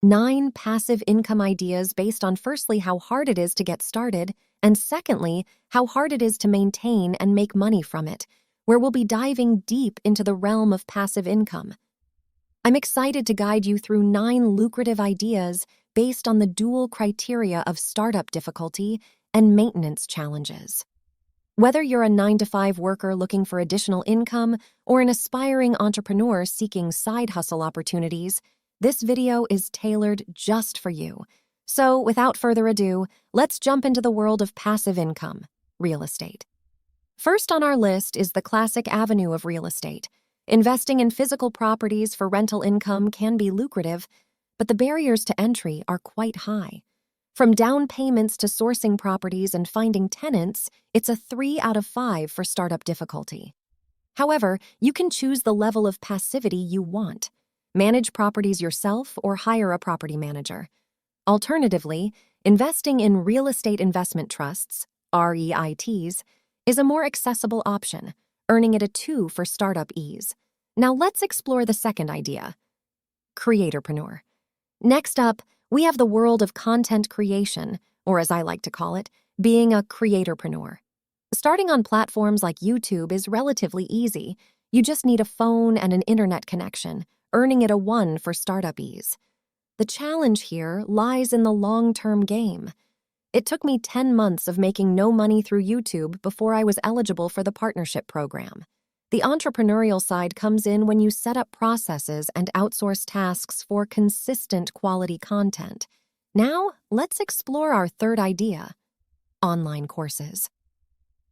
9 passive income ideas based on firstly, how hard it is to get started, and secondly, how hard it is to maintain and make money from it, where we'll be diving deep into the realm of passive income. I'm excited to guide you through 9 lucrative ideas based on the dual criteria of startup difficulty and maintenance challenges. Whether you're a 9-to-5 worker looking for additional income or an aspiring entrepreneur seeking side hustle opportunities, this video is tailored just for you. So, without further ado, let's jump into the world of passive income, real estate. First on our list is the classic avenue of real estate. Investing in physical properties for rental income can be lucrative, but the barriers to entry are quite high. From down payments to sourcing properties and finding tenants, it's a 3 out of 5 for startup difficulty. However, you can choose the level of passivity you want. Manage properties yourself or hire a property manager. Alternatively, investing in real estate investment trusts, REITs, is a more accessible option, earning it a 2 for startup ease. Now let's explore the second idea, creatorpreneur. Next up, we have the world of content creation, or as I like to call it, being a creatorpreneur. Starting on platforms like YouTube is relatively easy. You just need a phone and an internet connection, earning it a 1 for startup ease. The challenge here lies in the long-term game. It took me 10 months of making no money through YouTube before I was eligible for the partnership program. The entrepreneurial side comes in when you set up processes and outsource tasks for consistent quality content. Now, let's explore our third idea, online courses.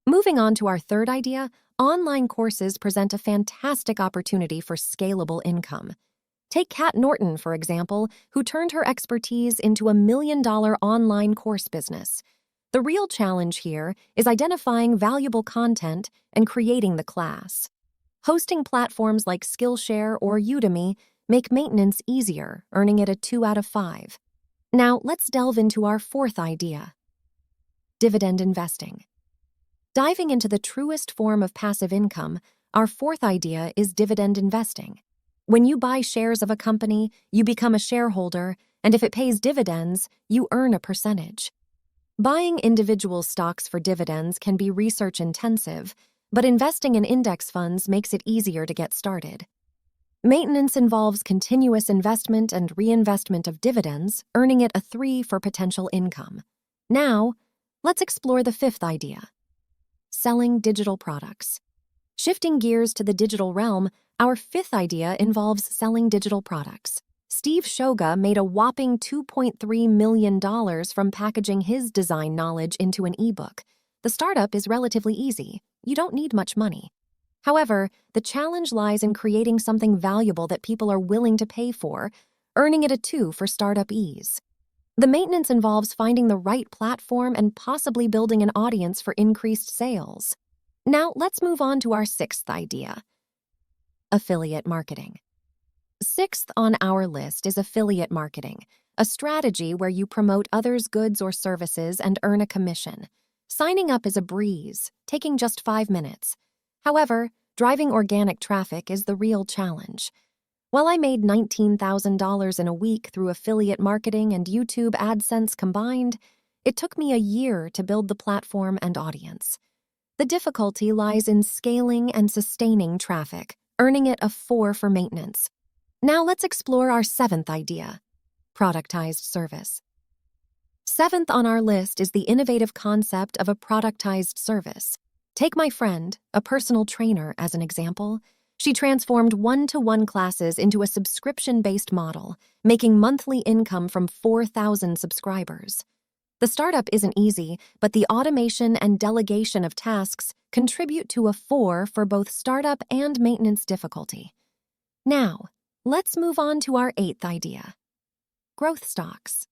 Moving on to our third idea, online courses present a fantastic opportunity for scalable income. Take Kat Norton, for example, who turned her expertise into a $1 million online course business. The real challenge here is identifying valuable content and creating the class. Hosting platforms like Skillshare or Udemy make maintenance easier, earning it a 2 out of 5. Now, let's delve into our fourth idea, dividend investing. Diving into the truest form of passive income, our fourth idea is dividend investing. When you buy shares of a company, you become a shareholder, and if it pays dividends, you earn a percentage. Buying individual stocks for dividends can be research-intensive, but investing in index funds makes it easier to get started. Maintenance involves continuous investment and reinvestment of dividends, earning it a 3 for potential income. Now, let's explore the fifth idea, selling digital products. Shifting gears to the digital realm, our fifth idea involves selling digital products. Steve Shoga made a whopping $2.3 million from packaging his design knowledge into an ebook. The startup is relatively easy. You don't need much money. However, the challenge lies in creating something valuable that people are willing to pay for, earning it a 2 for startup ease. The maintenance involves finding the right platform and possibly building an audience for increased sales. Now, let's move on to our sixth idea, affiliate marketing. Sixth on our list is affiliate marketing, a strategy where you promote others' goods or services and earn a commission. Signing up is a breeze, taking just 5 minutes. However, driving organic traffic is the real challenge. While I made $19,000 in a week through affiliate marketing and YouTube AdSense combined, it took me a year to build the platform and audience. The difficulty lies in scaling and sustaining traffic, earning it a 4 for maintenance. Now let's explore our seventh idea, productized service. Seventh on our list is the innovative concept of a productized service. Take my friend, a personal trainer, as an example. She transformed one-to-one classes into a subscription-based model, making monthly income from 4,000 subscribers. The startup isn't easy, but the automation and delegation of tasks contribute to a 4 for both startup and maintenance difficulty. Now, let's move on to our eighth idea, growth stocks.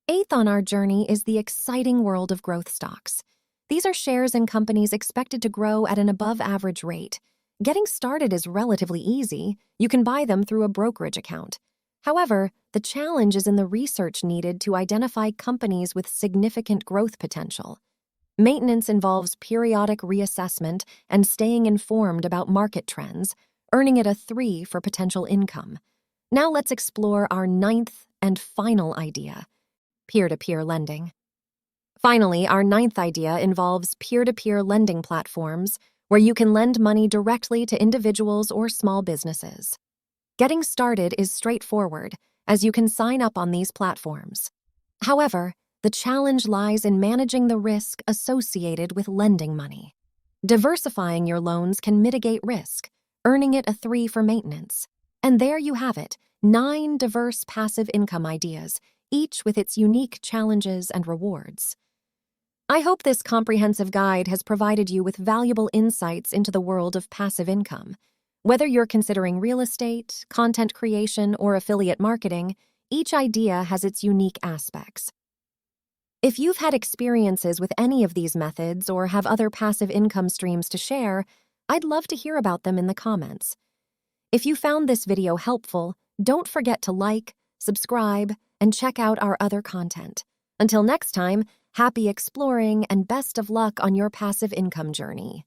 Eighth on our journey is the exciting world of growth stocks. These are shares in companies expected to grow at an above-average rate. Getting started is relatively easy. You can buy them through a brokerage account. However, the challenge is in the research needed to identify companies with significant growth potential. Maintenance involves periodic reassessment and staying informed about market trends, earning it a 3 for potential income. Now let's explore our ninth and final idea: peer-to-peer lending. Finally, our ninth idea involves peer-to-peer lending platforms where you can lend money directly to individuals or small businesses. Getting started is straightforward, as you can sign up on these platforms. However, the challenge lies in managing the risk associated with lending money. Diversifying your loans can mitigate risk, earning it a 3 for maintenance. And there you have it, 9 diverse passive income ideas, each with its unique challenges and rewards. I hope this comprehensive guide has provided you with valuable insights into the world of passive income. Whether you're considering real estate, content creation, or affiliate marketing, each idea has its unique aspects. If you've had experiences with any of these methods or have other passive income streams to share, I'd love to hear about them in the comments. If you found this video helpful, don't forget to like, subscribe, and check out our other content. Until next time, happy exploring and best of luck on your passive income journey.